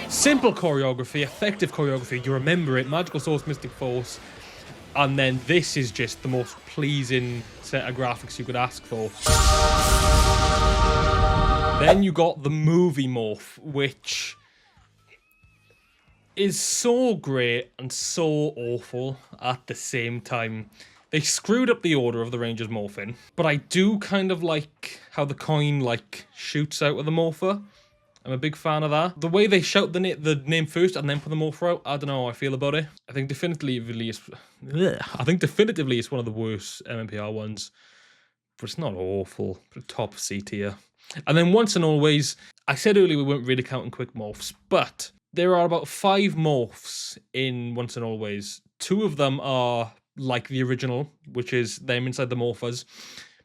Simple choreography, effective choreography, you remember it, Magical Source, Mystic Force, and then this is just the most pleasing set of graphics you could ask for. Then you got the movie Morph, which is so great and so awful at the same time. They screwed up the order of the Rangers morphing, but I do kind of like how the coin, like, shoots out of the morpher. I'm a big fan of that. The way they shout the name first and then put the morpher out, I don't know how I feel about it. I think definitively it's one of the worst MMPR ones, but it's not awful. But top C tier. And then Once and Always, I said earlier we weren't really counting quick morphs, but there are about 5 morphs in Once and Always. 2 of them are like the original, which is them inside the morphers,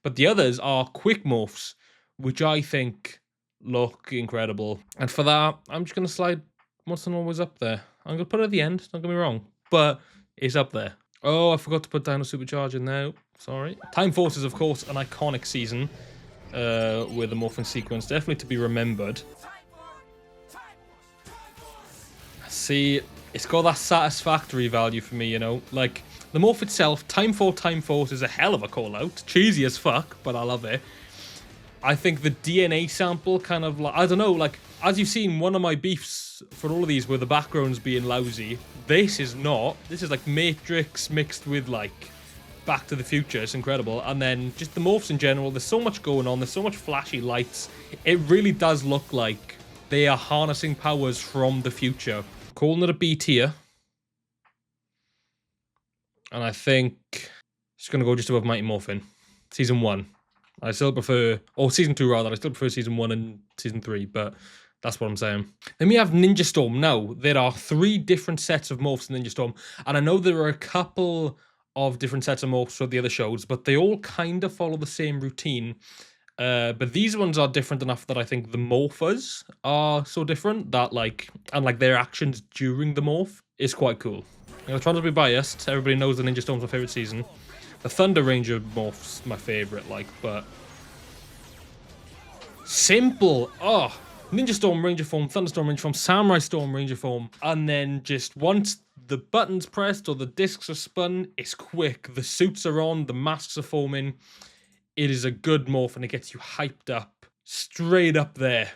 but the others are quick morphs, which I think look incredible. And for that, I'm just going to slide Once and Always up there. I'm going to put it at the end, don't get me wrong, but it's up there. Oh, I forgot to put Dino Supercharge in there. Sorry. Time Force is, of course, an iconic season with the morphing sequence, definitely to be remembered. See, it's got that satisfactory value for me, you know? Like, the morph itself, Time Force is a hell of a call-out. Cheesy as fuck, but I love it. I think the DNA sample kind of like, I don't know, like, as you've seen, one of my beefs for all of these were the backgrounds being lousy. This is not. This is like Matrix mixed with like Back to the Future. It's incredible. And then just the morphs in general, there's so much going on. There's so much flashy lights. It really does look like they are harnessing powers from the future. Calling it a B tier. And I think it's going to go just above Mighty Morphin. Season 1. I still prefer, or Season 2 rather, I still prefer Season 1 and Season 3, but that's what I'm saying. Then we have Ninja Storm. Now, there are 3 different sets of morphs in Ninja Storm, and I know there are a couple of different sets of morphs for the other shows, but they all kind of follow the same routine. But these ones are different enough that I think the morphers are so different that, like, and like their actions during the morph is quite cool. I'm trying to be biased. Everybody knows the Ninja Storm's my favorite season. The Thunder Ranger morph's my favorite, like, but simple. Oh, Ninja Storm Ranger form, Thunderstorm Ranger form, Samurai Storm Ranger form, and then just once the button's pressed or the discs are spun, it's quick. The suits are on, the masks are forming. It is a good morph, and it gets you hyped up, straight up there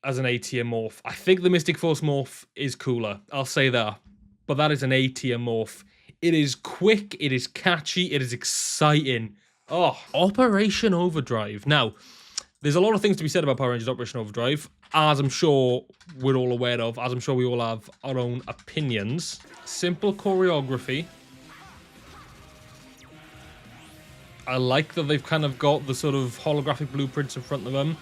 as an A tier morph. I think the Mystic Force morph is cooler. I'll say that, but that is an A tier morph. It is quick, it is catchy, it is exciting. Oh, Operation Overdrive. Now, there's a lot of things to be said about Power Rangers Operation Overdrive, as I'm sure we're all aware of, as I'm sure we all have our own opinions. Simple choreography. I like that they've kind of got the sort of holographic blueprints in front of them.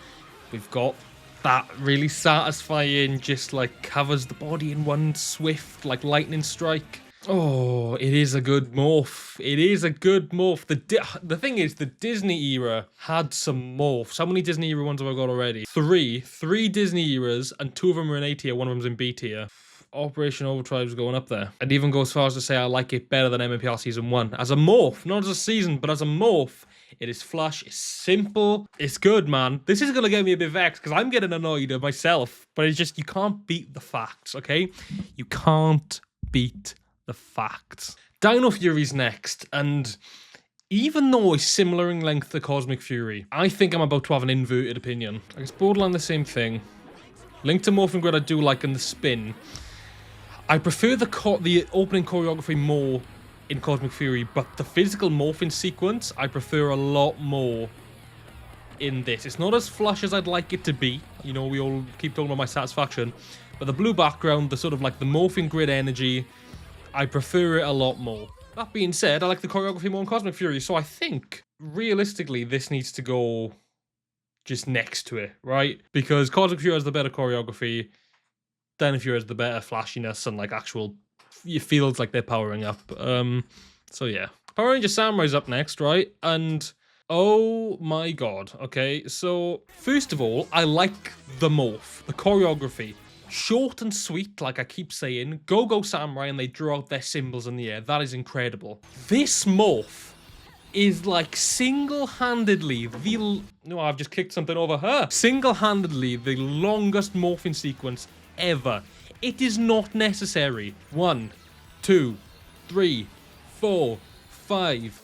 We've got that really satisfying, just like covers the body in one swift, like lightning strike. Oh, it is a good morph. It is a good morph. The thing is, the Disney era had some morphs. How many Disney era ones have I got already? 3. 3 Disney eras, and 2 of them are in A tier, one of them's in B tier. Operation Overdrive is going up there. I'd even go as far as to say I like it better than MMPR Season 1. As a morph, not as a season, but as a morph, it is flush, it's simple, it's good, man. This is going to get me a bit vexed, because I'm getting annoyed at myself, but it's just, you can't beat the facts, okay? You can't beat the facts. Dino Fury's next, and even though it's similar in length to Cosmic Fury, I think I'm about to have an inverted opinion. Like, it's borderline the same thing. Link to Morphin Grid I do like in the spin. I prefer the opening choreography more in Cosmic Fury, but the physical morphing sequence I prefer a lot more in this. It's not as flush as I'd like it to be. You know, we all keep talking about my satisfaction, but the blue background, the sort of like the morphing grid energy, I prefer it a lot more. That being said, I like the choreography more in Cosmic Fury, so I think, realistically, this needs to go just next to it, right? Because Cosmic Fury has the better choreography, Dino Fury has the better flashiness and, like, actual... It feels like they're powering up. So, yeah. Power Rangers Samurai's up next, right? And... oh my god, okay? So, first of all, I like the morph, the choreography. Short and sweet, like I keep saying. Go Samurai, and they draw out their symbols in the air. That is incredible. This morph is like single-handedly no, I've just kicked something over her. Single-handedly the longest morphing sequence ever. It is not necessary. 1, 2, 3, 4, 5,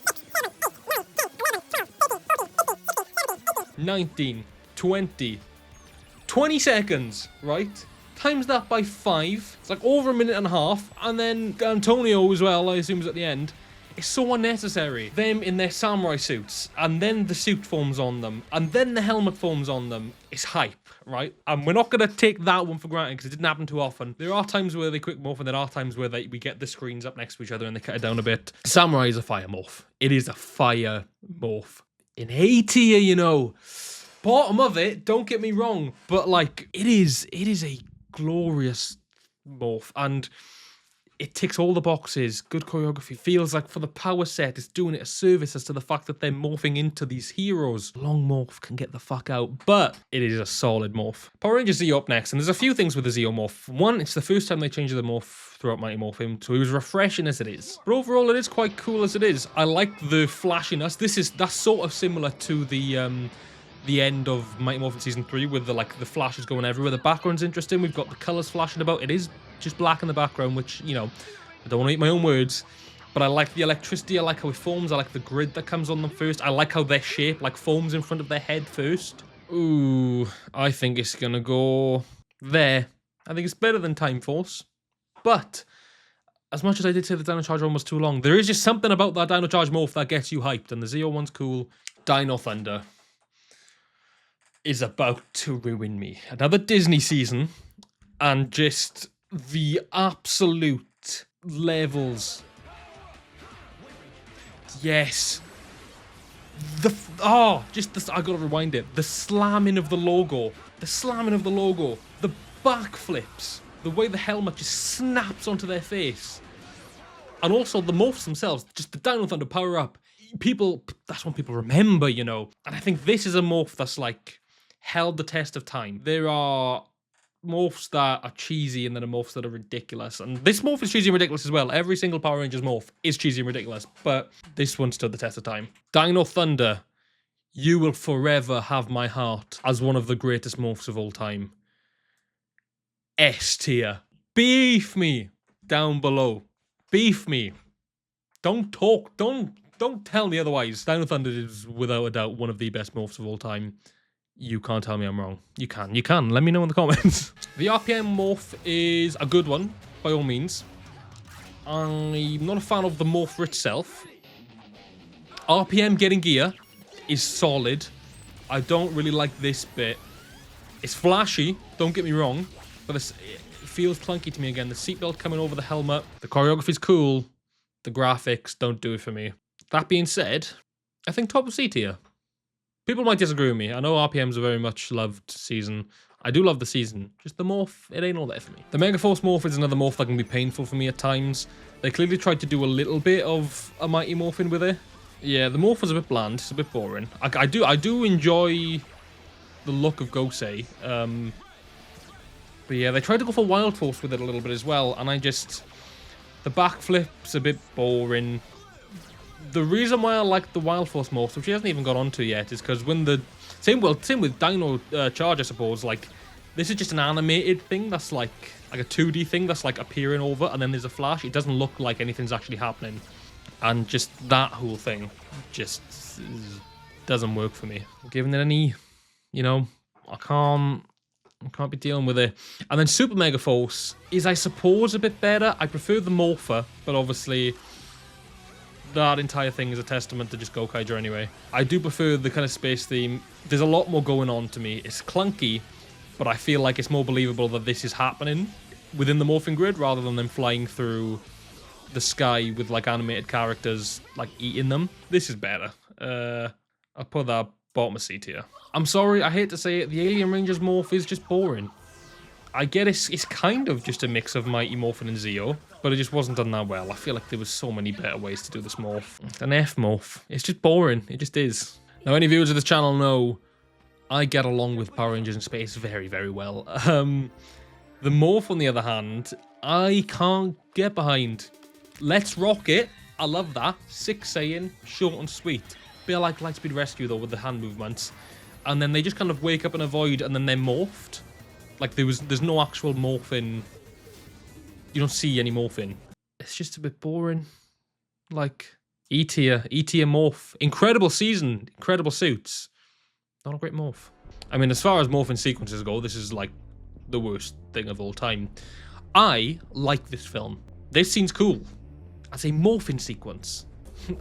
19, 20 seconds, right? Times that by 5. It's like over a minute and a half. And then Antonio as well, I assume, is at the end. It's so unnecessary. Them in their samurai suits, and then the suit forms on them, and then the helmet forms on them. It's hype, right? And we're not going to take that one for granted because it didn't happen too often. There are times where they quick morph, and there are times where we get the screens up next to each other and they cut it down a bit. Samurai is a fire morph. It is a fire morph. In A tier, you know. Bottom of it, don't get me wrong, but like, it is a glorious morph, and it ticks all the boxes. Good choreography. Feels like for the power set, it's doing it a service as to the fact that they're morphing into these heroes. Long morph can get the fuck out, but it is a solid morph. Power Rangers Zeo up next, and there's a few things with the Zeo morph. One, it's the first time they changed the morph throughout Mighty Morphin, so it was refreshing as it is. But overall, it is quite cool as it is. I like the flashiness. That's sort of similar to the end of Mighty Morphin Season 3 with the flashes going everywhere. The background's interesting. We've got the colours flashing about. It is just black in the background, which, you know, I don't want to eat my own words, but I like the electricity. I like how it forms. I like the grid that comes on them first. I like how their shape like forms in front of their head first. Ooh, I think it's gonna go there. I think it's better than Time Force, but as much as I did say the Dino Charge run was too long, there is just something about that Dino Charge morph that gets you hyped, and the Zeo one's cool. Dino Thunder is about to ruin me. Another Disney season, and just the absolute levels. Yes. I gotta rewind it. The slamming of the logo. The slamming of the logo. The backflips. The way the helmet just snaps onto their face. And also the morphs themselves. Just the Dino Thunder power up. That's what people remember, you know. And I think this is a morph that's like held the test of time. There are morphs that are cheesy and then are morphs that are ridiculous. And this morph is cheesy and ridiculous as well. Every single Power Rangers morph is cheesy and ridiculous, but this one stood the test of time. Dino Thunder, you will forever have my heart as one of the greatest morphs of all time. S tier. Beef me down below. Beef me. Don't talk. Don't tell me otherwise. Dino Thunder is without a doubt one of the best morphs of all time. You can't tell me I'm wrong. You can. Let me know in the comments. The RPM morph is a good one, by all means. I'm not a fan of the morpher itself. RPM getting gear is solid. I don't really like this bit. It's flashy, don't get me wrong, but it feels clunky to me again. The seatbelt coming over the helmet. The choreography's cool. The graphics don't do it for me. That being said, I think top of C tier. People might disagree with me. I know RPM's a very much loved season. I do love the season. Just the morph, it ain't all there for me. The Megaforce morph is another morph that can be painful for me at times. They clearly tried to do a little bit of a Mighty Morphin with it. Yeah, the morph was a bit bland. It's a bit boring. I do enjoy the look of Gosei. But yeah, they tried to go for Wild Force with it a little bit as well. And the backflip's a bit boring. The reason why I like the Wild Force morphs, which he hasn't even got onto yet, is because when the same with Dino Charge, I suppose. Like, this is just an animated thing that's like a 2D thing that's like appearing over, and then there's a flash. It doesn't look like anything's actually happening, and just that whole thing just doesn't work for me. Giving it any, you know, I can't be dealing with it. And then Super Megaforce is, I suppose, a bit better. I prefer the morpher, but obviously that entire thing is a testament to just Gokaiger anyway. I do prefer the kind of space theme. There's a lot more going on to me. It's clunky, but I feel like it's more believable that this is happening within the morphing grid rather than them flying through the sky with like animated characters like eating them. This is better. I'll put that bottom of C tier. I'm sorry, I hate to say it, the Alien Rangers morph is just boring. I get it's kind of just a mix of Mighty Morphin and Zeo, but it just wasn't done that well. I feel like there was so many better ways to do this morph. An F morph. It's just boring. It just is. Now, any viewers of this channel know I get along with Power Rangers in space very, very well. The morph, on the other hand, I can't get behind. Let's Rock it. I love that. Sick saying, short and sweet. Bit like Lightspeed Rescue, though, with the hand movements. And then they just kind of wake up in a void, and then they're morphed. Like, there's no actual morphing. You don't see any morphing. It's just a bit boring. Like, E-tier morph. Incredible season, incredible suits. Not a great morph. I mean, as far as morphing sequences go, this is, like, the worst thing of all time. I like this film. This scene's cool. As a morphing sequence.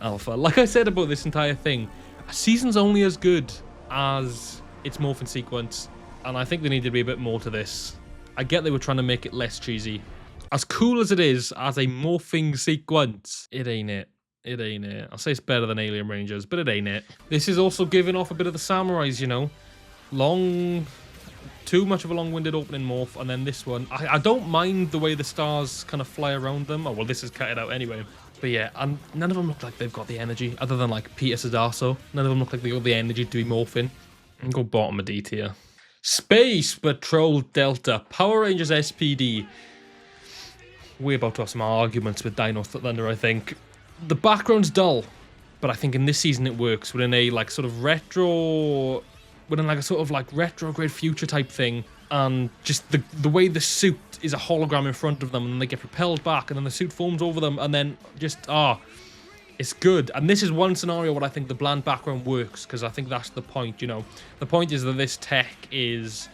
Alpha. Like I said about this entire thing, a season's only as good as its morphing sequence, and I think there needed to be a bit more to this. I get they were trying to make it less cheesy. As cool as it is as a morphing sequence, it ain't it. It ain't it. I'll say it's better than Alien Rangers, but it ain't it. This is also giving off a bit of the Samurais, you know. Too much of a long-winded opening morph, and then this one. I don't mind the way the stars kind of fly around them. Oh, well, this is cut it out anyway. But yeah, and none of them look like they've got the energy, other than like Peter Sudarso. None of them look like they got the energy to be morphing. And go bottom of D tier. Space Patrol Delta, Power Rangers SPD. We're about to have some arguments with Dino Thunder, I think. The background's dull, but I think in this season it works. We're in a like sort of retro... We're in like a sort of like retrograde future type thing, and just the way the suit is a hologram in front of them, and then they get propelled back, and then the suit forms over them, and then just it's good. And this is one scenario where I think the bland background works, because I think that's the point, you know. The point is that this tech has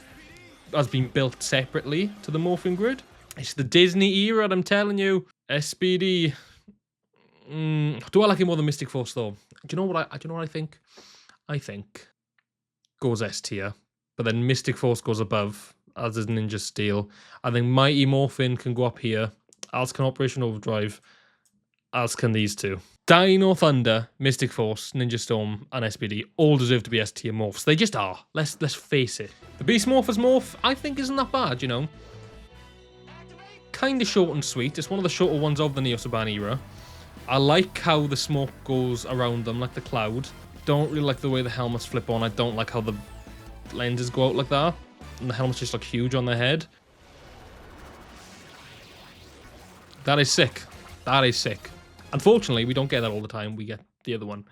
been built separately to the morphing grid. It's the Disney era, I'm telling you. SPD. Do I like it more than Mystic Force though? Do you know what I think? I think goes S tier, but then Mystic Force goes above, as does Ninja Steel. I think Mighty Morphin can go up here, as can Operation Overdrive, as can these two. Dino Thunder, Mystic Force, Ninja Storm, and SPD all deserve to be S tier morphs. They just are. Let's face it. The Beast Morphers Morph, I think, isn't that bad, you know. Kind of short and sweet. It's one of the shorter ones of the Neo Saban era. I like how the smoke goes around them, like the cloud. Don't really like the way the helmets flip on. I don't like how the lenses go out like that. And the helmets just look huge on their head. That is sick. That is sick. Unfortunately, we don't get that all the time. We get the other one,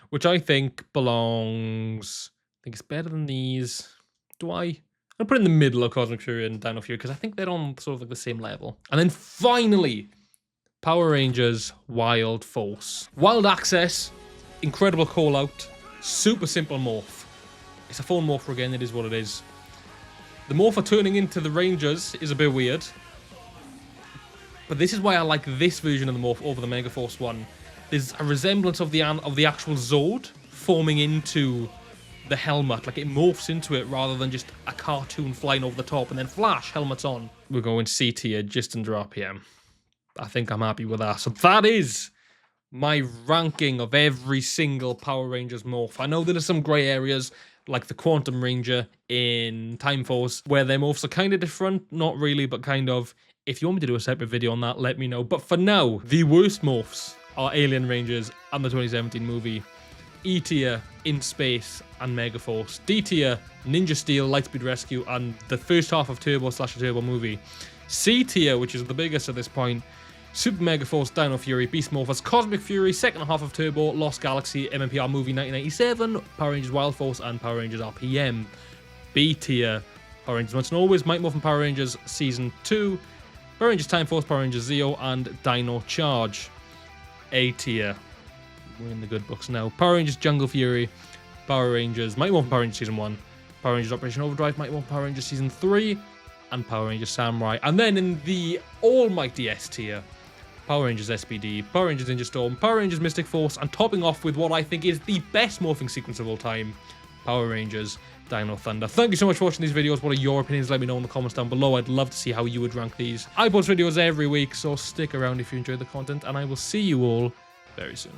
which I think belongs... I think it's better than these. Do I? I'll put it in the middle of Cosmic Fury and Dino Fury, because I think they're on sort of like the same level. And then finally, Power Rangers Wild Force. Wild Access. Incredible call out, super simple morph. It's a phone morpher again, it is what it is. The morpher turning into the Rangers is a bit weird. But this is why I like this version of the morph over the Megaforce one. There's a resemblance of the actual Zord forming into the helmet. Like it morphs into it rather than just a cartoon flying over the top and then flash, helmet's on. We're going C tier, just under RPM. I think I'm happy with that. So that is my ranking of every single Power Rangers morph. I know there are some grey areas, like the Quantum Ranger in Time Force, where their morphs are kind of different. Not really, but kind of. If you want me to do a separate video on that, let me know. But for now, the worst morphs are Alien Rangers and the 2017 movie. E tier, In Space and Megaforce. D tier, Ninja Steel, Lightspeed Rescue, and the first half of Turbo/Turbo movie. C tier, which is the biggest at this point, Super Megaforce, Dino Fury, Beast Morphers, Cosmic Fury, second half of Turbo, Lost Galaxy, MMPR Movie 1997, Power Rangers Wild Force, and Power Rangers RPM. B tier, Power Rangers Once and Always, Mighty Morphin Power Rangers Season 2, Power Rangers Time Force, Power Rangers Zeo, and Dino Charge. A tier, we're in the good books now. Power Rangers Jungle Fury, Power Rangers Mighty Morphin Power Rangers Season 1, Power Rangers Operation Overdrive, Mighty Morphin Power Rangers Season 3, and Power Rangers Samurai. And then in the almighty S tier, Power Rangers SPD, Power Rangers Ninja Storm, Power Rangers Mystic Force, and topping off with what I think is the best morphing sequence of all time, Power Rangers Dino Thunder. Thank you so much for watching these videos. What are your opinions? Let me know in the comments down below. I'd love to see how you would rank these. I post videos every week, so stick around if you enjoy the content, and I will see you all very soon.